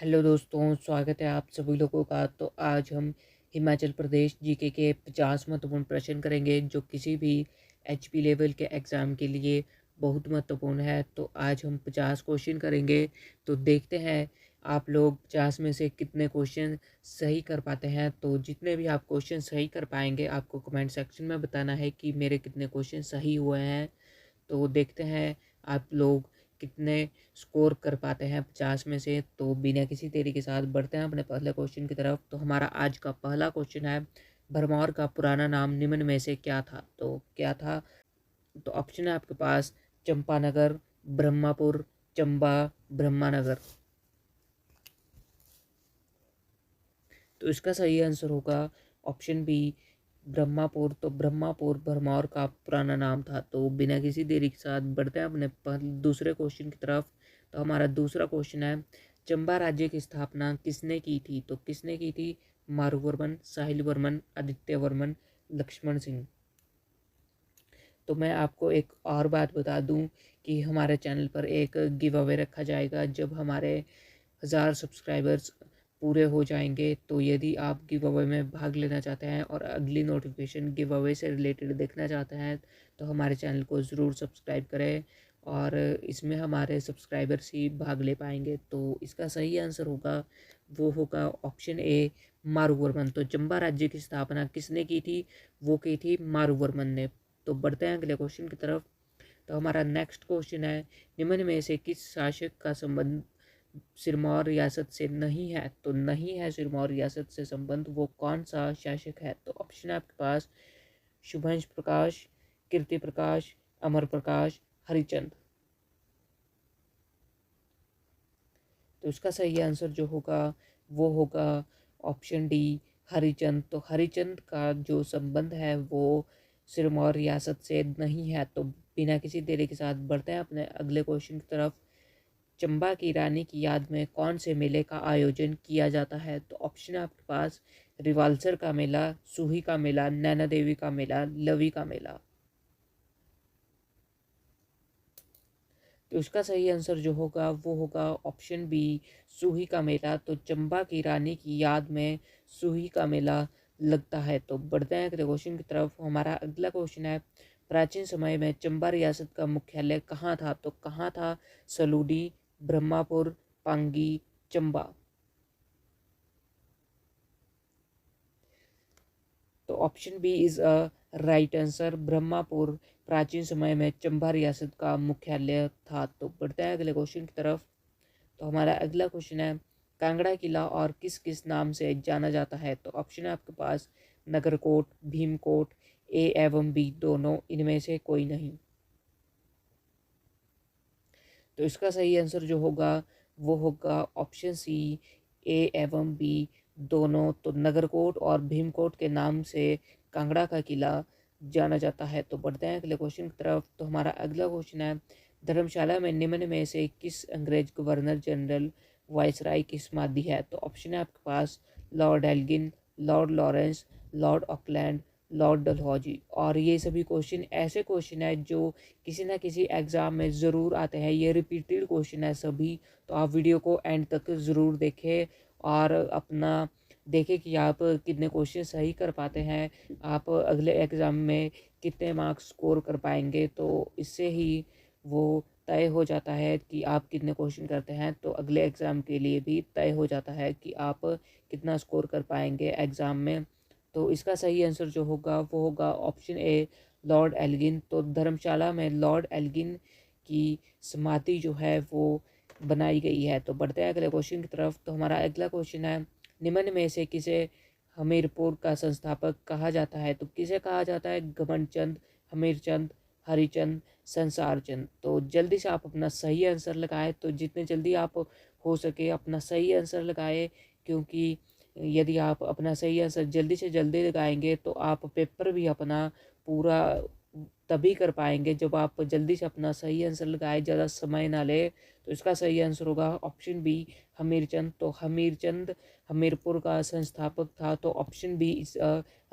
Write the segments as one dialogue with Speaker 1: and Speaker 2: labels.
Speaker 1: Hello दोस्तों, स्वागत है आप सभी लोगों का। तो आज हम हिमाचल प्रदेश जीके के 50 महत्वपूर्ण प्रश्न करेंगे जो किसी भी एचपी लेवल के एग्ज़ाम के लिए बहुत महत्वपूर्ण है। तो आज हम 50 क्वेश्चन करेंगे। तो देखते हैं आप लोग 50 में से कितने क्वेश्चन सही कर पाते हैं। तो जितने भी आप क्वेश्चन सही कर पाएंगे आपको कमेंट सेक्शन में बताना है कि मेरे कितने क्वेश्चन सही हुए हैं। तो देखते हैं आप लोग कितने स्कोर कर पाते हैं 50 में से। तो बिना किसी देरी के साथ बढ़ते हैं अपने पहले क्वेश्चन की तरफ। तो हमारा आज का पहला क्वेश्चन है, भरमौर का पुराना नाम निम्न में से क्या था। तो क्या था? तो ऑप्शन है आपके पास चंपानगर, ब्रह्मापुर, चंबा, ब्रह्मानगर। तो इसका सही आंसर होगा ऑप्शन बी, ब्रह्मापुर। तो ब्रह्मापुर भरमौर का पुराना नाम था। तो बिना किसी देरी के साथ बढ़ते हैं अपने दूसरे क्वेश्चन की तरफ। तो हमारा दूसरा क्वेश्चन है, चंबा राज्य की स्थापना किसने की थी। तो किसने की थी? मारूवर्मन, साहिल वर्मन, आदित्य वर्मन, लक्ष्मण सिंह। तो मैं आपको एक और बात बता दूं कि हमारे चैनल पर एक गिव अवे रखा जाएगा जब हमारे 1000 सब्सक्राइबर्स पूरे हो जाएंगे। तो यदि आप गिव अवे में भाग लेना चाहते हैं और अगली नोटिफिकेशन गिव अवे से रिलेटेड देखना चाहते हैं तो हमारे चैनल को ज़रूर सब्सक्राइब करें और इसमें हमारे सब्सक्राइबर्स ही भाग ले पाएंगे। तो इसका सही आंसर होगा वो होगा ऑप्शन ए, मारूवर्मन। तो चंबा राज्य की स्थापना किसने की थी? वो की थी मारूवर्मन ने। तो बढ़ते हैं अगले क्वेश्चन की तरफ। तो हमारा नेक्स्ट क्वेश्चन है, निम्न में से किस शासक का संबंध सिरमौर रियासत से नहीं है। तो नहीं है सिरमौर रियासत से संबंध, वो कौन सा शासक है? तो ऑप्शन है आपके पास शुभंश प्रकाश, कीर्ति प्रकाश, अमर प्रकाश, हरिचंद। तो इसका सही आंसर जो होगा वो होगा ऑप्शन डी, हरिचंद। तो हरिचंद का जो संबंध है वो सिरमौर रियासत से नहीं है। तो बिना किसी देरी के साथ बढ़ते हैं अपने अगले क्वेश्चन की तरफ। चंबा की रानी की याद में कौन से मेले का आयोजन किया जाता है? तो ऑप्शन है आपके पास रिवाल्सर का मेला, सूही का मेला, नैना देवी का मेला, लवी का मेला। तो इसका सही आंसर जो होगा वो होगा ऑप्शन बी, सूही का मेला। तो चंबा की रानी की याद में सूही का मेला लगता है। तो बढ़ते हैं अगले क्वेश्चन की तरफ। हमारा अगला क्वेश्चन है, प्राचीन समय में चंबा रियासत का मुख्यालय कहाँ था। तो कहाँ था? सलूडी, ब्रह्मापुर, पांगी, चंबा। तो option B is a right answer, Brahmapur प्राचीन समय में चंबा रियासत का मुख्यालय था। तो बढ़ते हैं अगले क्वेश्चन की तरफ। तो हमारा अगला क्वेश्चन है, कांगड़ा किला और किस किस नाम से जाना जाता है। तो ऑप्शन है आपके पास नगरकोट, भीमकोट, ए एवं बी दोनों, इनमें से कोई नहीं। तो इसका सही आंसर जो होगा वो होगा ऑप्शन सी, ए एवं बी दोनों। तो नगरकोट और भीमकोट के नाम से कांगड़ा का किला जाना जाता है। तो बढ़ते हैं अगले क्वेश्चन की तरफ। तो हमारा अगला क्वेश्चन है, धर्मशाला में निम्न में से किस अंग्रेज गवर्नर जनरल वायसराय की समाधि है। तो ऑप्शन है आपके पास lord Elgin, lord Lawrence, lord Auckland, lord Dalhousie. और ये सभी क्वेश्चन ऐसे क्वेश्चन है जो किसी ना किसी एग्ज़ाम में ज़रूर आते हैं, ये रिपीटेड क्वेश्चन है सभी। तो आप वीडियो को एंड तक ज़रूर देखें और अपना देखें कि आप कितने क्वेश्चन सही कर पाते हैं, आप अगले एग्ज़ाम में कितने मार्क्स स्कोर कर पाएंगे। तो इससे ही वो तय हो जाता है कि आप कितने क्वेश्चन करते हैं। तो अगले एग्ज़ाम के लिए भी तय हो जाता है कि आप कितना स्कोर कर पाएंगे एग्ज़ाम में। तो इसका सही आंसर जो होगा वो होगा ऑप्शन ए, लॉर्ड एल्गिन। तो धर्मशाला में लॉर्ड एल्गिन की समाधि जो है वो बनाई गई है। तो बढ़ते हैं अगले क्वेश्चन की तरफ। तो हमारा अगला क्वेश्चन है, निम्न में से किसे हमीरपुर का संस्थापक कहा जाता है। तो किसे कहा जाता है? घमंड चंद, हमीरचंद, हरिचंद, संसार चंद। तो जल्दी से आप अपना सही आंसर लगाएं। तो जितने जल्दी आप हो सके अपना सही आंसर लगाएं, क्योंकि यदि आप अपना सही आंसर जल्दी से जल्दी लगाएंगे तो आप पेपर भी अपना पूरा तभी कर पाएंगे जब आप जल्दी से अपना सही आंसर लगाए, ज़्यादा समय ना ले। तो इसका सही आंसर होगा ऑप्शन बी, हमीरचंद। तो हमीरचंद हमीरपुर का संस्थापक था। तो option B is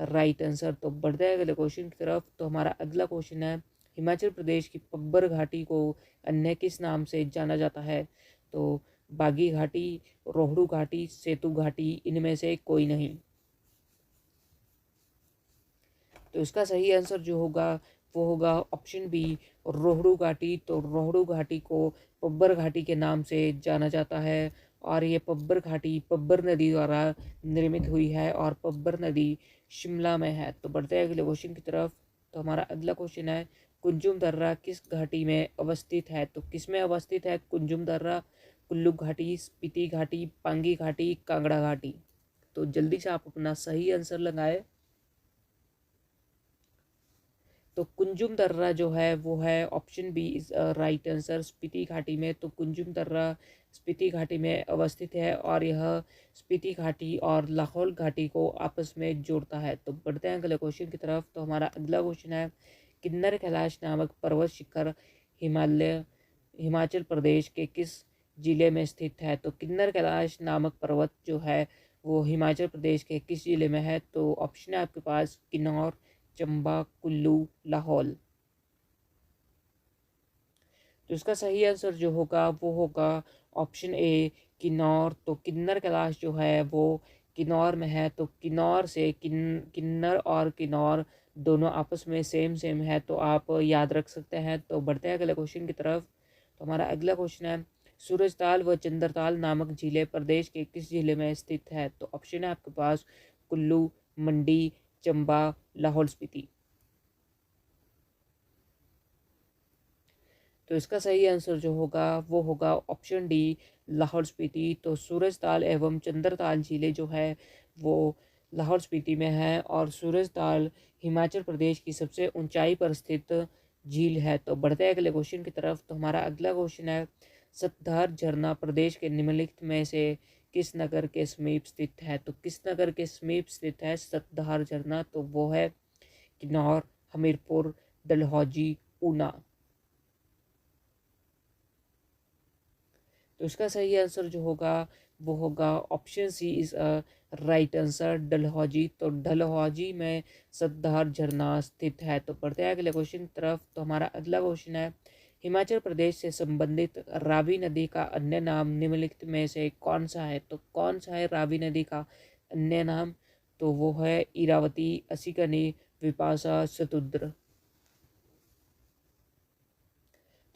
Speaker 1: right answer. तो बढ़ते हैं अगले क्वेश्चन की तरफ। तो हमारा अगला क्वेश्चन है, हिमाचल प्रदेश की पब्बर घाटी को अन्य किस नाम से जाना जाता है। तो बागी घाटी, रोहड़ू घाटी, सेतु घाटी, इनमें से कोई नहीं। तो इसका सही आंसर जो होगा वो होगा ऑप्शन बी, रोहड़ू घाटी। तो रोहड़ू घाटी को पब्बर घाटी के नाम से जाना जाता है और ये पब्बर घाटी पब्बर नदी द्वारा निर्मित हुई है और पब्बर नदी शिमला में है। तो बढ़ते हैं अगले क्वेश्चन की तरफ। तो हमारा अगला क्वेश्चन है, कुंजुम दर्रा किस घाटी में अवस्थित है? तो किस में अवस्थित है कुंजुम दर्रा? कुल्लू घाटी, स्पीति घाटी, पांगी घाटी, कांगड़ा घाटी। तो जल्दी से आप अपना सही आंसर लगाए। तो कुंजुम दर्रा जो है वो है option B is right answer, Spiti घाटी में। तो कुंजुम दर्रा स्पीति घाटी में अवस्थित है और यह स्पीति घाटी और लाहौल घाटी को आपस में जोड़ता है। तो बढ़ते हैं अगले क्वेश्चन की तरफ। तो हमारा अगला क्वेश्चन है, किन्नर कैलाश नामक पर्वत शिखर हिमाचल प्रदेश के किस जिले में स्थित है? तो किन्नर कैलाश नामक पर्वत जो है वो हिमाचल प्रदेश के किस जिले में है? तो ऑप्शन है आपके पास किन्नौर, चंबा, कुल्लू, लाहौल। तो इसका सही आंसर जो होगा वो होगा ऑप्शन ए किन्नौर। तो किन्नर कैलाश जो है वो किन्नौर में है। तो किन्नौर से किन्नर और किन्नौर दोनों आपस में सेम सेम है, तो आप याद रख सकते हैं। तो बढ़ते हैं अगले क्वेश्चन की तरफ। तो हमारा अगला क्वेश्चन है, सूरजताल व चंद्रताल नामक झीलें प्रदेश के किस जिले में स्थित है? तो ऑप्शन है आपके पास कुल्लू, मंडी, चंबा, लाहौल स्पीति। तो इसका सही आंसर जो होगा वो होगा ऑप्शन डी, लाहौल स्पीति। तो सूरजताल एवं चंद्रताल झीलें जो है वो लाहौल स्पीति में है और सूरजताल हिमाचल प्रदेश की सबसे ऊंचाई पर स्थित झील है। तो बढ़ते हैं अगले क्वेश्चन की तरफ। तो हमारा अगला क्वेश्चन है, सतधार झरना प्रदेश के निम्नलिखित में से किस नगर के समीप स्थित है? तो किस नगर के समीप स्थित है सतधार झरना? तो वो है किन्नौर, हमीरपुर, डलहौजी, ऊना। तो इसका सही आंसर जो होगा वो होगा option C is a right answer, Dalhousie. तो डलहौजी में सतधार झरना स्थित है। तो बढ़ते हैं अगले क्वेश्चन की तरफ। तो हमारा अगला क्वेश्चन है, हिमाचल प्रदेश से संबंधित रावी नदी का अन्य नाम निम्नलिखित में से कौन सा है? तो कौन सा है रावी नदी का अन्य नाम? तो वो है इरावती, असिकनी, विपाशा, शतुद्र।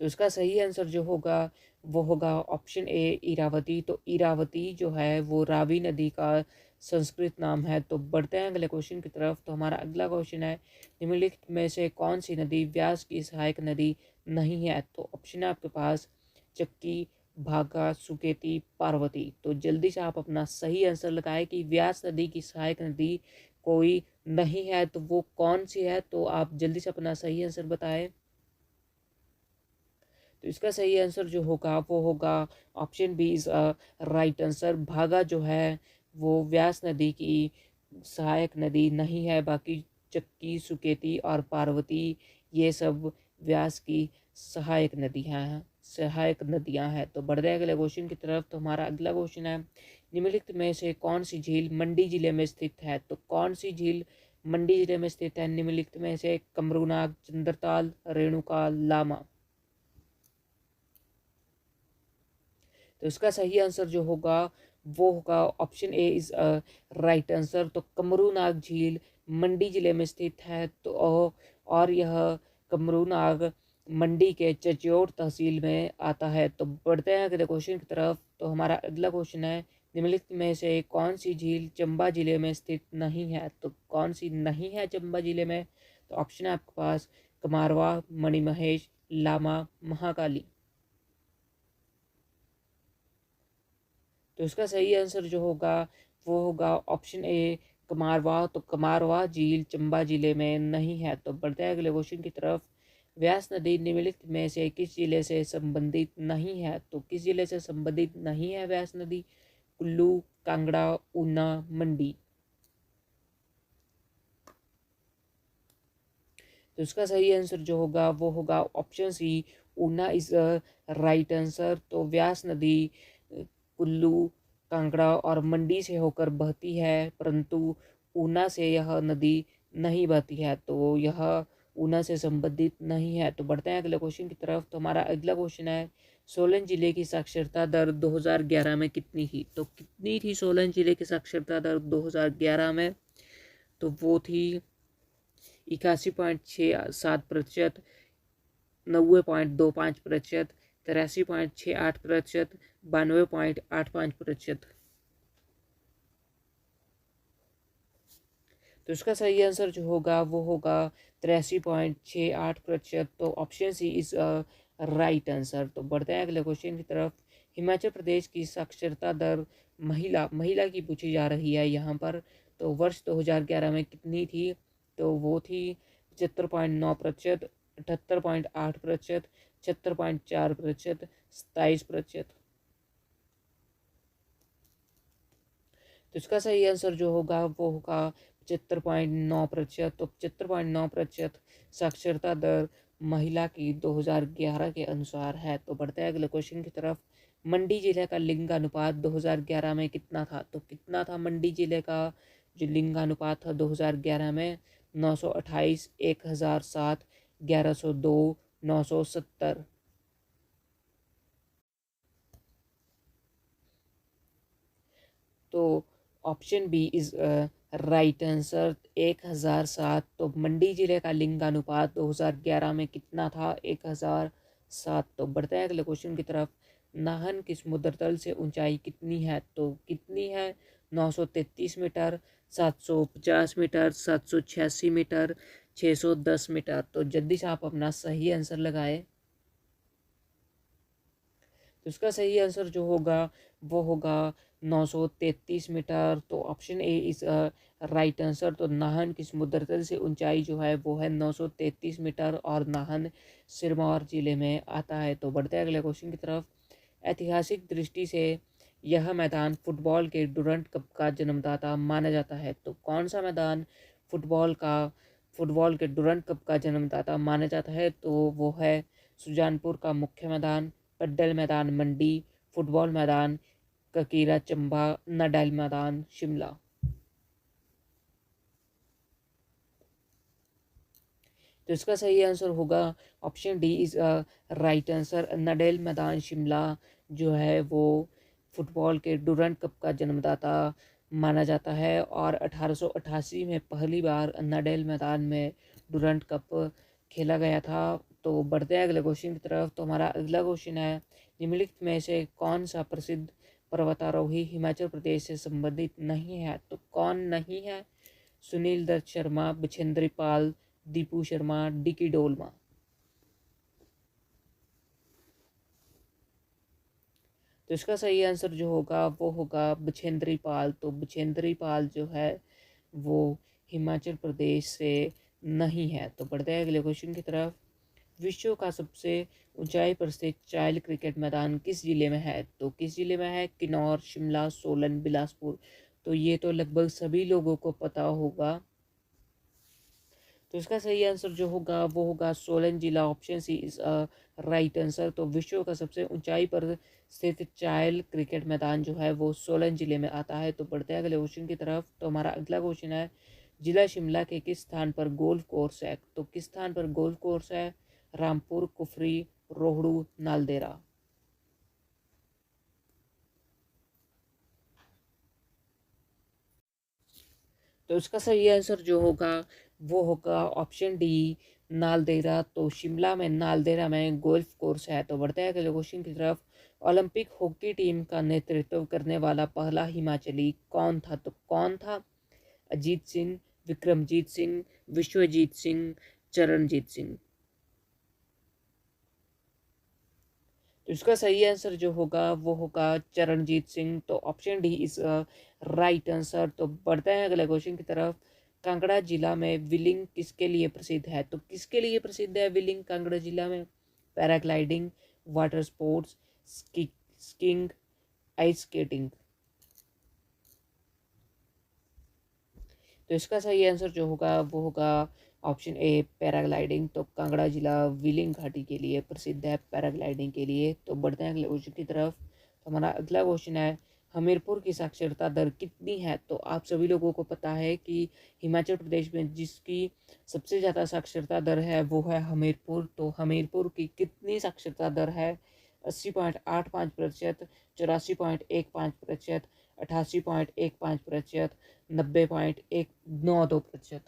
Speaker 1: तो इसका सही आंसर जो होगा वो होगा ऑप्शन ए, इरावती। तो इरावती जो है वो रावी नदी का संस्कृत नाम है। तो बढ़ते हैं अगले क्वेश्चन की तरफ। तो हमारा अगला क्वेश्चन है, निम्नलिखित में से कौन सी नदी व्यास की सहायक नदी नहीं है? तो ऑप्शन है आपके पास चक्की, भागा, सुकेती, पार्वती। तो जल्दी से आप अपना सही आंसर लगाएं कि व्यास नदी की सहायक नदी कोई नहीं है, तो वो कौन सी है? तो आप जल्दी से अपना सही आंसर बताएं। तो इसका सही आंसर जो होगा वो होगा option B is right answer. Bhaga जो है वो व्यास नदी की सहायक नदी नहीं है, बाकी चक्की, सुकेती और पार्वती ये सब व्यास की सहायक नदियां हैं। तो बढ़ते हैं अगले क्वेश्चन की तरफ। तो हमारा अगला क्वेश्चन है, निम्नलिखित में से कौन सी झील मंडी जिले में स्थित है? तो कौन सी झील मंडी जिले में स्थित है निम्नलिखित में से? कमरूनाग, चंद्रताल, रेणुका, लामा। तो इसका सही आंसर जो होगा वो होगा option A is right answer. तो कमरूनाग झील मंडी जिले में स्थित है। तो और यह कमरूनाग मंडी के चच्योट तहसील में आता है। तो बढ़ते हैं अगले क्वेश्चन की तरफ। तो हमारा अगला क्वेश्चन है, निम्नलिखित में से कौन सी झील चंबा जिले में स्थित नहीं है? तो कौन सी नहीं है चंबा जिले में? तो ऑप्शन है आपके पास कमारवा, मणिमहेश, लामा, महाकाली। तो इसका सही आंसर जो होगा वो होगा ऑप्शन ए, कमारवा। तो कमारवा झील चंबा जिले में नहीं है। तो बढ़ते हैं अगले क्वेश्चन की तरफ। व्यास नदी निम्नलिखित में से किस जिले से संबंधित नहीं है? तो किस जिले से संबंधित नहीं है व्यास नदी? कुल्लू, कांगड़ा, ऊना, मंडी। तो इसका सही आंसर जो होगा वो होगा option C, Una is right answer. तो व्यास नदी कुल्लू, कांगड़ा और मंडी से होकर बहती है, परंतु ऊना से यह नदी नहीं बहती है। तो यह ऊना से संबंधित नहीं है। तो बढ़ते हैं अगले क्वेश्चन की तरफ। तो हमारा अगला क्वेश्चन है, सोलन जिले की साक्षरता दर 2011 में कितनी थी? तो कितनी थी सोलन जिले की साक्षरता दर 2011 में? तो वो थी 81.67%, 90.25%, 83.68%, 92.85%। तो इसका सही आंसर जो होगा वो होगा 83.68%। तो option C is right answer. तो बढ़ते हैं अगले क्वेश्चन की तरफ। हिमाचल प्रदेश की साक्षरता दर महिला महिला की पूछी जा रही है यहाँ पर। तो वर्ष 2011 में कितनी थी? तो वो थी 75.9%, 78.8%, 76.4%, 27%। तो इसका सही आंसर जो होगा वो होगा 75.9%। तो 75.9% साक्षरता दर महिला की 2011 के अनुसार है। तो बढ़ते हैं अगले क्वेश्चन की तरफ। मंडी जिले का लिंगानुपात 2011 में कितना था? तो कितना था मंडी जिले का जो लिंगानुपात था 2011 में? 928, 1007, 1102, 970। तो option B is right answer, 1007। तो मंडी जिले का लिंगानुपात 2011 में कितना था? 1007। तो बढ़ते हैं अगले क्वेश्चन की तरफ। नाहन की समुद्र तल से ऊंचाई कितनी है? तो कितनी है? 933 मीटर, 750 मीटर, 786 मीटर, 610 मीटर। तो जल्दी से आप अपना सही आंसर लगाए। तो इसका सही आंसर जो होगा वो होगा 933 मीटर। तो option A is right answer. तो नाहन की समुद्र तल से ऊंचाई जो है वो है 933 मीटर और नाहन सिरमौर जिले में आता है। तो बढ़ते हैं अगले क्वेश्चन की तरफ। ऐतिहासिक दृष्टि से यह मैदान फुटबॉल के डुरंड कप का जन्मदाता माना जाता है। तो कौन सा मैदान फुटबॉल के डुरंड कप का जन्मदाता माना जाता है? तो वो है सुजानपुर का मुख्य मैदान, पड्डल मैदान मंडी, फुटबॉल मैदान ककीरा चंबा, नडाइल मैदान शिमला। तो इसका सही आंसर होगा option D is right answer. नडाइल मैदान शिमला जो है वो फुटबॉल के डुरंड कप का जन्मदाता माना जाता है और 1888 में पहली बार नडाइल मैदान में डुरंड कप खेला गया था। तो बढ़ते हैं अगले क्वेश्चन की तरफ। तो हमारा अगला क्वेश्चन है, निम्नलिखित में से कौन सा प्रसिद्ध पर्वतारोही हिमाचल प्रदेश से संबंधित नहीं है? तो कौन नहीं है? सुनील दत्त शर्मा, बछेंद्री पाल, दीपू शर्मा, डिकी डोलमा। तो इसका सही आंसर जो होगा वो होगा बछेंद्री पाल। तो बछेंद्री पाल जो है वो हिमाचल प्रदेश से नहीं है। तो बढ़ते हैं अगले क्वेश्चन की तरफ। विश्व का सबसे ऊंचाई पर स्थित चाइल्ड क्रिकेट मैदान किस जिले में है? तो किस जिले में है? किन्नौर, शिमला, सोलन, बिलासपुर। तो ये तो लगभग सभी लोगों को पता होगा। तो इसका सही आंसर जो होगा वो होगा सोलन जिला। Option C is right answer. तो विश्व का सबसे ऊंचाई पर स्थित चाइल्ड क्रिकेट मैदान जो है वो सोलन जिले में आता है। तो बढ़ते हैं अगले क्वेश्चन की तरफ। तो हमारा अगला क्वेश्चन है, जिला शिमला के किस स्थान पर गोल्फ कोर्स है? तो किस स्थान पर गोल्फ कोर्स है? रामपुर, कुफरी, रोहड़ू, नालदेरा। तो इसका सही आंसर जो होगा वो होगा ऑप्शन डी, नालदेरा। तो शिमला में नालदेरा में गोल्फ कोर्स है। तो बढ़ते हैं अगले क्वेश्चन की तरफ। ओलंपिक हॉकी टीम का नेतृत्व करने वाला पहला हिमाचली कौन था? तो कौन था? अजीत सिंह, विक्रमजीत सिंह, विश्वजीत सिंह, चरणजीत सिंह। तो इसका सही आंसर जो होगा वो होगा चरणजीत सिंह। तो option D is right answer. तो बढ़ते हैं अगले क्वेश्चन की तरफ। कांगड़ा जिला में विलिंग किसके लिए प्रसिद्ध है? तो किसके लिए प्रसिद्ध है विलिंग कांगड़ा जिला में? Paragliding, water sports, skiing, ice skating. तो इसका सही आंसर जो होगा वो होगा ऑप्शन ए, पैराग्लाइडिंग। तो कांगड़ा जिला विलिंग घाटी के लिए प्रसिद्ध है पैराग्लाइडिंग के लिए। तो बढ़ते हैं अगले क्वेश्चन की तरफ। तो हमारा अगला क्वेश्चन है, हमीरपुर की साक्षरता दर कितनी है? तो आप सभी लोगों को पता है कि हिमाचल प्रदेश में जिसकी सबसे ज़्यादा साक्षरता दर है वो है हमीरपुर। तो हमीरपुर की कितनी साक्षरता दर है? 80.85%, 84.15%, 88.15%, 90.192%।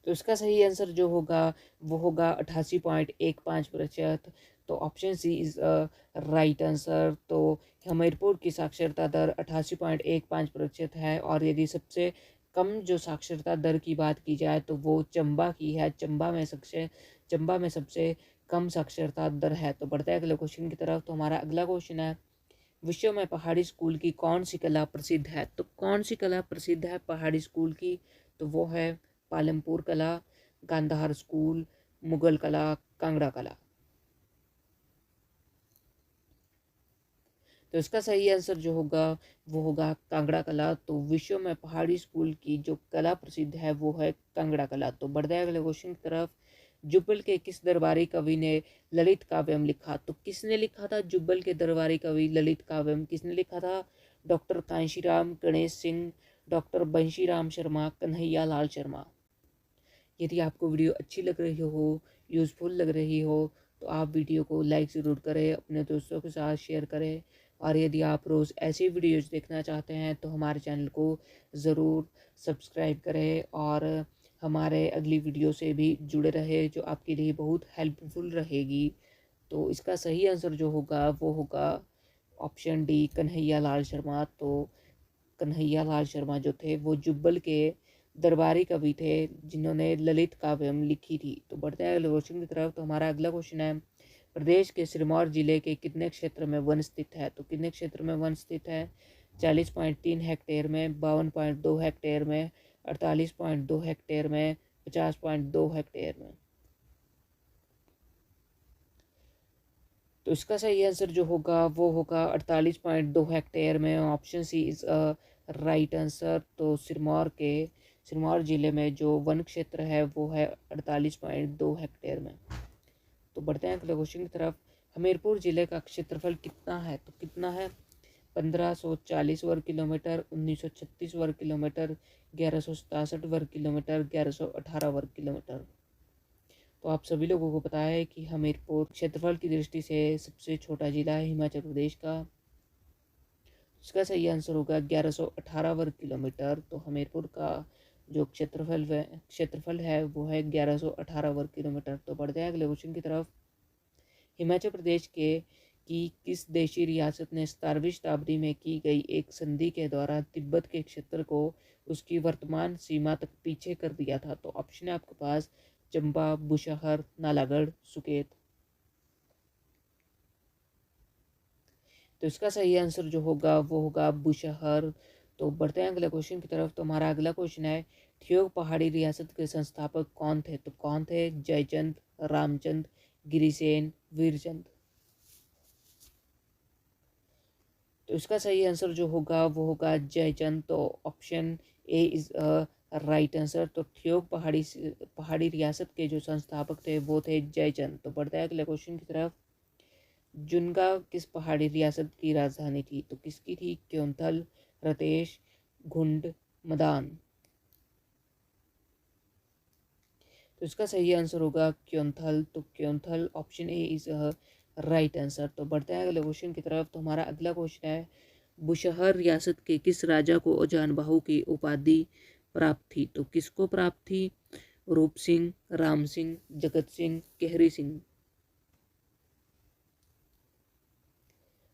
Speaker 1: तो इसका सही आंसर जो होगा वो होगा 88.15%। तो option C is right answer. तो हमीरपुर की साक्षरता दर 88.15% है। और यदि सबसे कम जो साक्षरता दर की बात की जाए तो वो चंबा की है। चंबा में सबसे कम साक्षरता दर है। तो बढ़ते हैं अगले क्वेश्चन की तरफ। तो हमारा अगला क्वेश्चन है, विश्व में पहाड़ी स्कूल की कौन सी कला प्रसिद्ध है? तो कौन सी कला प्रसिद्ध है पहाड़ी स्कूल की? तो वो है पालमपुर कला, गांधार स्कूल, मुगल कला, कांगड़ा कला। तो इसका सही आंसर जो होगा वो होगा कांगड़ा कला। तो विश्व में पहाड़ी स्कूल की जो कला प्रसिद्ध है वो है कांगड़ा कला। तो बढ़ते हैं अगले क्वेश्चन की तरफ। जुब्बल के किस दरबारी कवि ने ललित काव्यम लिखा? तो किसने लिखा था जुब्बल के दरबारी कवि ललित काव्यम? किसने लिखा था? Doctor Kanshiram Ganesh Singh, doctor Banshiram Sharma, Kanhaiya Lal Sharma. यदि आपको वीडियो अच्छी लग रही हो, यूज़फुल लग रही हो, तो आप वीडियो को लाइक ज़रूर करें, अपने दोस्तों के साथ शेयर करें। और यदि आप रोज़ ऐसी वीडियोज़ देखना चाहते हैं तो हमारे चैनल को ज़रूर सब्सक्राइब करें और हमारे अगली वीडियो से भी जुड़े रहे जो आपके लिए बहुत हेल्पफुल रहेगी। तो इसका सही आंसर जो होगा वो होगा ऑप्शन डी, कन्हैया लाल शर्मा। तो कन्हैया लाल शर्मा जो थे वो जुब्बल के दरबारी कवि थे जिन्होंने ललित काव्यम लिखी थी। तो बढ़ते हैं अगले क्वेश्चन की तरफ। तो हमारा अगला क्वेश्चन है, प्रदेश के सिरमौर जिले के कितने क्षेत्र में वन स्थित है? तो कितने क्षेत्र में वन स्थित है? 40.3 हेक्टेयर में, 52.2 हेक्टेयर में, 48.2 हेक्टेयर में, 50.2 हेक्टेयर में। तो इसका सही आंसर जो होगा वो होगा 48.2 हेक्टेयर में। Option C is right answer. तो सिरमौर जिले में जो वन क्षेत्र है वो है 48.2 हेक्टेयर में। तो बढ़ते हैं अगले क्वेश्चन की तरफ। हमीरपुर जिले का क्षेत्रफल कितना है? तो कितना है? 1540 वर्ग किलोमीटर, 1936 वर्ग किलोमीटर, 1167 वर्ग किलोमीटर, 1118 वर्ग किलोमीटर। तो आप सभी लोगों को पता है कि हमीरपुर क्षेत्रफल की दृष्टि से सबसे छोटा जिला है हिमाचल प्रदेश का। इसका सही आंसर होगा 1118 वर्ग किलोमीटर। तो हमीरपुर का जो क्षेत्रफल है वो है 1118 वर्ग किलोमीटर। तो बढ़ते हैं अगले क्वेश्चन की तरफ। हिमाचल प्रदेश के की किस देशी रियासत ने 17वीं शताब्दी में की गई एक संधि के द्वारा तिब्बत के क्षेत्र को उसकी वर्तमान सीमा तक पीछे कर दिया था? तो ऑप्शन है आपके पास चंबा, बुशहर, नालागढ़, सुकेत। तो इसका सही आंसर जो होगा वो होगा बुशहर। तो बढ़ते हैं अगले क्वेश्चन की तरफ। तो हमारा अगला क्वेश्चन है, ठियोग पहाड़ी रियासत के संस्थापक कौन थे? तो कौन थे? जयचंद, रामचंद, गिरिसेन, वीरचंद। तो इसका सही आंसर जो होगा वो होगा जयचंद। तो option A is right answer. तो ठियोग पहाड़ी रियासत के जो संस्थापक थे वो थे जयचंद। तो बढ़ते हैं अगले क्वेश्चन की तरफ। जुनगा किस पहाड़ी रियासत की राजधानी थी? तो किसकी थी? क्योंथल, रतेश, घुंड, मदान। तो इसका सही आंसर होगा क्योंथल। तो Keonthal option A is right answer. तो बढ़ते हैं अगले क्वेश्चन की तरफ। तो हमारा अगला क्वेश्चन है, बुशहर रियासत के किस राजा को जानबाहु की उपाधि प्राप्त थी? तो किसको प्राप्त थी? रूप सिंह, राम सिंह, जगत सिंह, केहरी सिंह।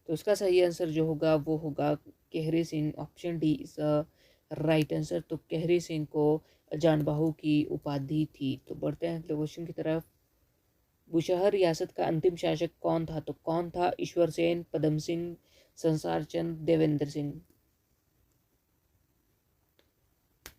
Speaker 1: तो इसका सही आंसर जो होगा वो होगा Kehri Singh. Option D is right answer. तो केहरी सिंह को जानबाहु की उपाधि थी। तो बढ़ते हैं अगले क्वेश्चन की तरफ। बुशहर रियासत का अंतिम शासक कौन था? तो कौन था? ईश्वर सेन, पदम सिंह, संसार चंद, देवेंद्र सिंह। तो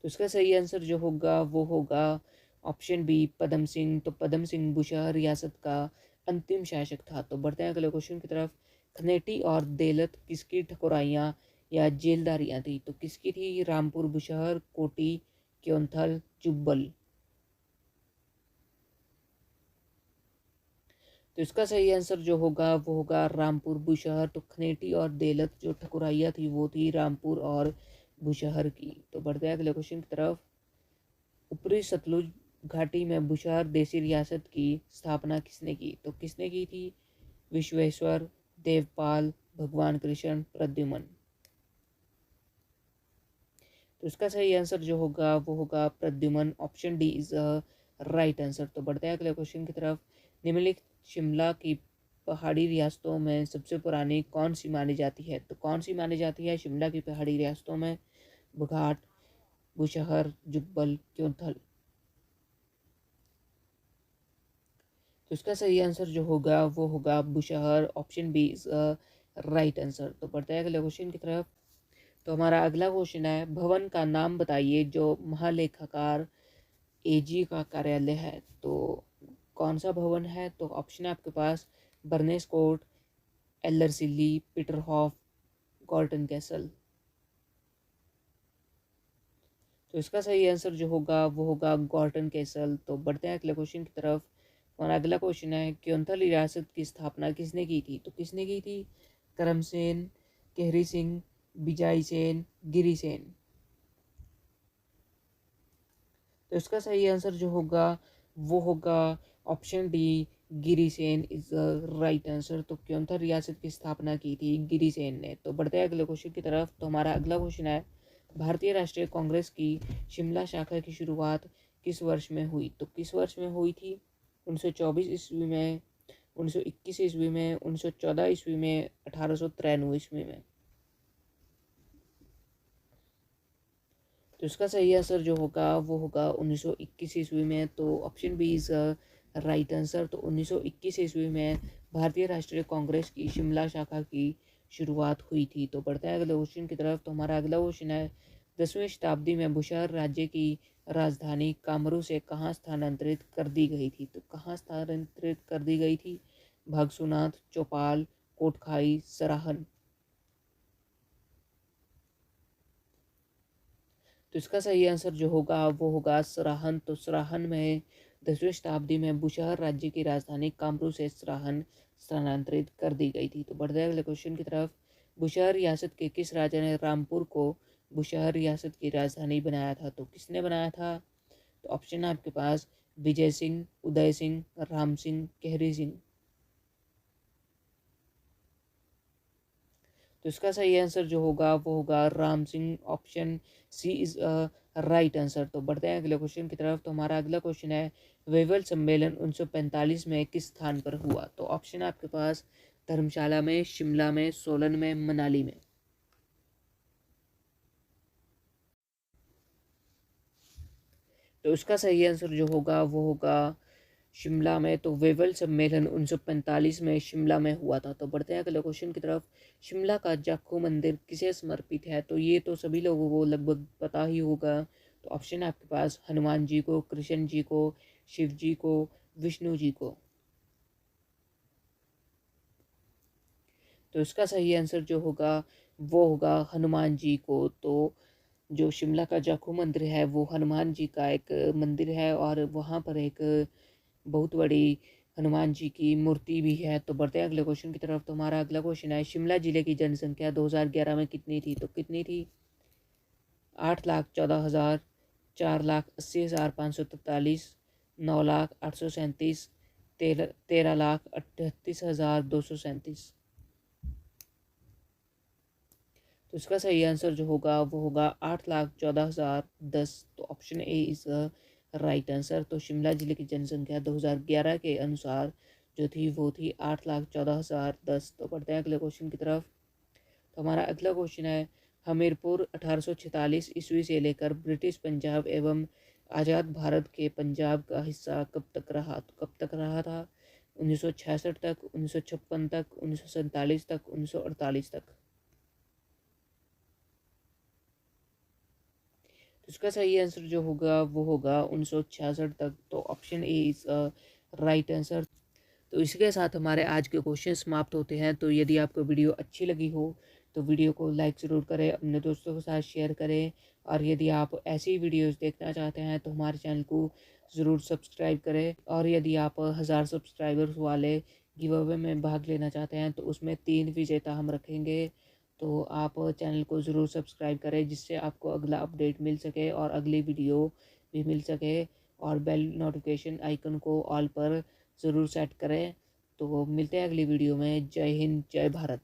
Speaker 1: इसका सही आंसर जो होगा वो होगा ऑप्शन बी, पदम सिंह। तो पदम सिंह बुशहर रियासत का अंतिम शासक था। तो बढ़ते हैं अगले क्वेश्चन की तरफ। खनेटी और देलत किसकी ठकुराइयाँ या जेलदारियाँ थी? तो किसकी थी? रामपुर बुशहर, कोटी, क्योंथल, जुब्बल। तो इसका सही आंसर जो होगा वो होगा रामपुर बुशहर। तो खनेटी और देलत जो ठकुराइयाँ थी वो थी रामपुर और बुशहर की। तो बढ़ते हैं अगले क्वेश्चन की तरफ। ऊपरी सतलुज घाटी में बुशहर देसी रियासत की स्थापना किसने की? तो किसने की थी? विश्वेश्वर, देवपाल, भगवान कृष्ण, प्रद्युमन। तो इसका सही आंसर जो होगा वो होगा Pradyuman. Option D is right answer. तो बढ़ते हैं अगले क्वेश्चन की तरफ। निम्नलिखित शिमला की पहाड़ी रियासतों में सबसे पुरानी कौन सी मानी जाती है? तो कौन सी मानी जाती है शिमला की पहाड़ी रियासतों में? बुघाट, बुशहर, जुब्बल, क्योंथल। तो इसका सही आंसर जो होगा वो होगा Bushahr. Option B is right answer. तो बढ़ते हैं अगले क्वेश्चन की तरफ। तो हमारा अगला क्वेश्चन है, भवन का नाम बताइए जो महालेखाकार एजी का कार्यालय है। तो कौन सा भवन है? तो ऑप्शन है आपके पास Barnes court, Ellerslie, Peterhoff, Gorton castle. तो इसका सही आंसर जो होगा वो होगा गॉर्टन कैसल। तो बढ़ते हैं अगले क्वेश्चन की तरफ। हमारा अगला क्वेश्चन है, क्योंथल रियासत की स्थापना किसने की थी? तो किसने की थी? करमसेन, केहरी सिंह, बिजाई सेन, गिरी सेन। तो इसका सही आंसर जो होगा वो होगा option D, Girisen is the right answer. तो क्योंथर रियासत की स्थापना की थी गिरिसेन ने। तो बढ़ते हैं अगले क्वेश्चन की तरफ। तो हमारा अगला क्वेश्चन है, भारतीय राष्ट्रीय कांग्रेस की शिमला शाखा की शुरुआत किस वर्ष में हुई? तो किस वर्ष में हुई थी? 1924 ईस्वी में, 1921 ईस्वी में, 1914 ईस्वी में, 1893 ईस्वी में। तो इसका सही आंसर जो होगा वो होगा 1921 ईस्वी में। तो option B is right answer. तो 1921 ईस्वी में भारतीय राष्ट्रीय कांग्रेस की शिमला शाखा की शुरुआत हुई थी। तो बढ़ते हैं अगले क्वेश्चन की तरफ। तो हमारा अगला क्वेश्चन है, 10वीं शताब्दी में बुशहर राज्य की राजधानी कामरू से कहाँ स्थानांतरित कर दी गई थी? तो कहाँ स्थानांतरित कर दी गई थी? भागसूनाथ, चौपाल, कोटखाई, सराहन। तो इसका सही आंसर जो होगा वो होगा सराहन। तो सराहन में 10वीं शताब्दी में बुशहर राज्य की राजधानी कामरू से सराहन स्थानांतरित कर दी गई थी। तो बढ़ते हैं अगले क्वेश्चन की तरफ। बुशहर रियासत के किस राजा ने रामपुर को बुशहर रियासत की राजधानी बनाया था? तो किसने बनाया था? तो ऑप्शन है आपके पास विजय सिंह, उदय सिंह, राम सिंह, केहरी सिंह। तो इसका सही आंसर जो होगा वो होगा Ram Singh. Option C is right answer. तो बढ़ते हैं अगले क्वेश्चन की तरफ। तो हमारा अगला क्वेश्चन है, वेवल सम्मेलन 1945 में किस स्थान पर हुआ? तो ऑप्शन है आपके पास धर्मशाला में, शिमला में, सोलन में, मनाली में। तो इसका सही आंसर जो होगा वो होगा शिमला में। तो वेवल सम्मेलन 1945 में शिमला में हुआ था। तो बढ़ते हैं अगले क्वेश्चन की तरफ। शिमला का जाखू मंदिर किसे समर्पित है? तो ये तो सभी लोगों को लगभग पता ही होगा। तो ऑप्शन है आपके पास हनुमान जी को, कृष्ण जी को, शिव जी को, विष्णु जी को। तो इसका सही आंसर जो होगा वो होगा हनुमान जी को। तो जो शिमला का जाखू मंदिर है वो हनुमान जी का एक मंदिर है और वहाँ पर एक बहुत बड़ी हनुमान जी की मूर्ति भी है। तो बढ़ते हैं अगले क्वेश्चन की तरफ। तो हमारा अगला क्वेश्चन है, शिमला जिले की जनसंख्या 2011 में कितनी थी? तो कितनी थी? 8,14,000, 4,80,543, 9,837, 13,38,237। तो इसका सही आंसर जो होगा वो होगा 8,14,010। तो option A is right answer. तो शिमला जिले की जनसंख्या 2011 के अनुसार जो थी वो थी 8,14,010। तो बढ़ते हैं अगले क्वेश्चन की तरफ। तो हमारा अगला क्वेश्चन है, हमीरपुर 1846 ईस्वी से लेकर ब्रिटिश पंजाब एवं आज़ाद भारत के पंजाब का हिस्सा कब तक रहा? तो कब तक रहा था? 1966 तक, 1956 तक, 1947 तक, 1948 तक। तो इसका सही आंसर जो होगा वो होगा 1966 तक। तो option A is right answer. तो इसी के साथ हमारे आज के क्वेश्चन समाप्त होते हैं। तो यदि आपको वीडियो अच्छी लगी हो तो वीडियो को लाइक ज़रूर करें, अपने दोस्तों के साथ शेयर करें। और यदि आप ऐसी वीडियोस देखना चाहते हैं तो हमारे चैनल को ज़रूर सब्सक्राइब करें। और यदि आप 1000 सब्सक्राइबर्स वाले गिव अवे में भाग लेना चाहते हैं तो उसमें 3 विजेता हम रखेंगे। तो आप चैनल को ज़रूर सब्सक्राइब करें जिससे आपको अगला अपडेट मिल सके और अगली वीडियो भी मिल सके, और बेल नोटिफिकेशन आइकन को ऑल पर ज़रूर सेट करें। तो मिलते हैं अगली वीडियो में। जय हिंद, जय भारत।